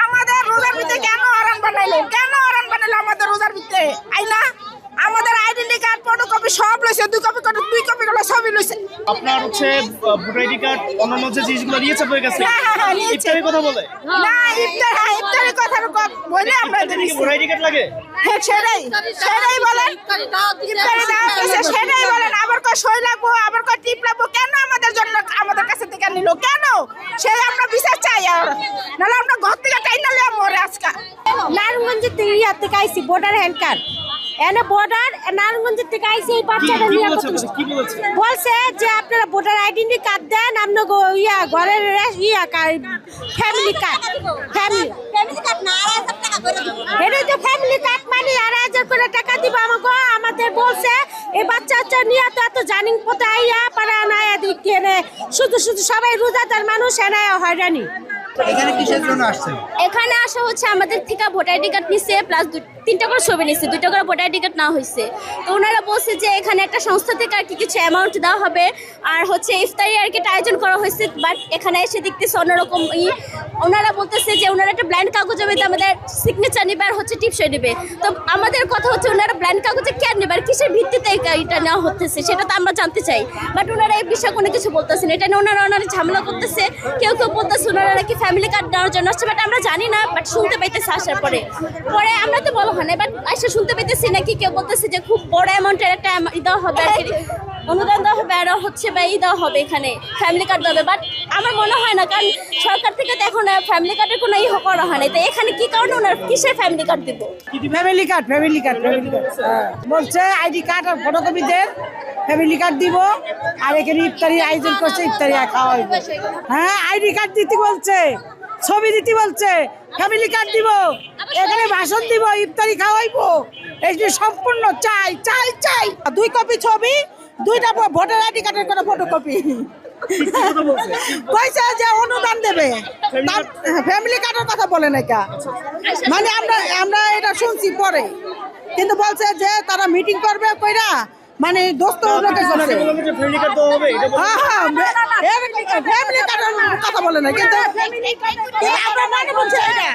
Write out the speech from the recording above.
আমাদের রোজার ভিতরে কেন আরাম বানাইলো আমাদের রোজার ভিতরে আইনা আমাদের আইডেন্টি কার্ড ফটোকপি সব লইছে দুই কপি গুলো সবই লইছে। আপনার হচ্ছে ভোটার আইডি কার্ড অন্যান্য যে জিনিসগুলো নিয়েছে আপনার কাছে নিয়েছে। ইফতারের কথা বলে না ইফতারের কথা বলে আমরা ভোটার আইডি কার্ড লাগে সেটাই বলেন ইফতারে দেওয়া হয়েছে সেটাই বলেন আবার কয় সই লাগবো আবার কয় টিপ লাগবো কেন আমাদের জন্য আমাদের কাছে থেকে নিল কেন সেই আমরা বিচার চাই আর নাহলে আমরা ঘর থেকে টাই নালে মরে আজকে নারায়ণগঞ্জ থেকে থেকে আইসি বর্ডার হ্যান্ড কার্ড এনে বর্ডার নারায়ণগঞ্জ থেকে আইসি এই বাচ্চাটা নিয়ে বলছে যে আপনারা ভোটার আইডেন্টি কার্ড দেন আপনার ঘরের ফ্যামিলি কার্ড এটা তো ফ্যামিলি কার্ড মানে 2,500 করে টাকা দিব আমাদের বলছে এই বাচ্চা নিয়ে তো এত জানিং পথে আইয়া পারা না দিকে শুধু সবাই রোজাদার মানুষ এনায় হয়রানি। এখানে কিসের জন্য আসছেন? এখানে আসা হচ্ছে আমাদের থেকে ভোটার আইডি কার্ড নিচ্ছে প্লাস 3টা করে ছবি নিচ্ছে 2টা করে ভোটার আইডি কার্ড না হয়েছে। তো ওনারা বলছে যে এখানে একটা সংস্থা থেকে আর কি কিছু অ্যামাউন্ট দেওয়া হবে আর হচ্ছে ইফতারি আর কি আয়োজন করা হয়েছে বাট এখানে এসে দেখতেছে অন্যরকম ওনারা বলতেছে যে ওনারা একটা ব্ল্যান্ড কাগজের মধ্যে আমাদের সিগনেচার নেবে আর হচ্ছে টিপসই নেবে। তো আমাদের কথা হচ্ছে ওনারা ব্ল্যান্ড কাগজে কেন নেবে আর কিসের ভিত্তিতে এটা নেওয়া হতেছে সেটা তো আমরা জানতে চাই বাট ওনারা এই বিষয়ে কোনো কিছু বলতেছেন এটা নিয়ে ওনারা ঝামেলা করতেছে কেউ বলতেছে ওনারা নাকি ফ্যামিলি কার্ড নেওয়ার জন্য আসছে বাট আমরা জানি না বাট শুনতে পাইতেছে আসার পরে আমরা তো বলা হয় না বাট এসে শুনতে পাইতেছি নাকি কেউ বলতেছে যে খুব বড় অ্যামাউন্টের একটা দেওয়া হবে আর কি অনুদান দেওয়া হবে আর হচ্ছে বা দেওয়া হবে এখানে ফ্যামিলি কার্ড দেবে বাট আমার মনে হয় না কারণ সরকার থেকে তো এখন ফ্যামিলি কার্ডের কোনো করা হয় না তো এখানে কি কারণে ওনার কিসের ফ্যামিলি কার্ড দেবো ফ্যামিলি কার্ড বলছে আইডি কার্ড আর ফটোকপি দেন ফ্যামিলি কার্ড দিব আর এখানে ইফতারি আয়োজন করছে ইফতারি খাওয়া হইবে। হ্যাঁ আইডি কার্ড দিতে বলছে ছবি দিতে বলছে ফ্যামিলি কার্ড দিব এখানে ভাষণ দিব ইফতারি খাওয়াইবো এই যে সম্পূর্ণ চাই 2 কপি ছবি 2টা ভোটার আইডি কার্ডের কোনো ফটোকপি কইছে যে অনুদান দেবে ফ্যামিলি কার্ডের কথা বলে না কা মানে আমরা এটা শুনছি পরে কিন্তু বলছে যে তারা মিটিং করবে কইরা মানে দোস্ত লোকের জন্য ফ্যামিলি কার্ড দেওয়া হবে এটা ফ্যামিলি কার্ডের কথা বলে না কিন্তু আমরা মানে বলছি এটা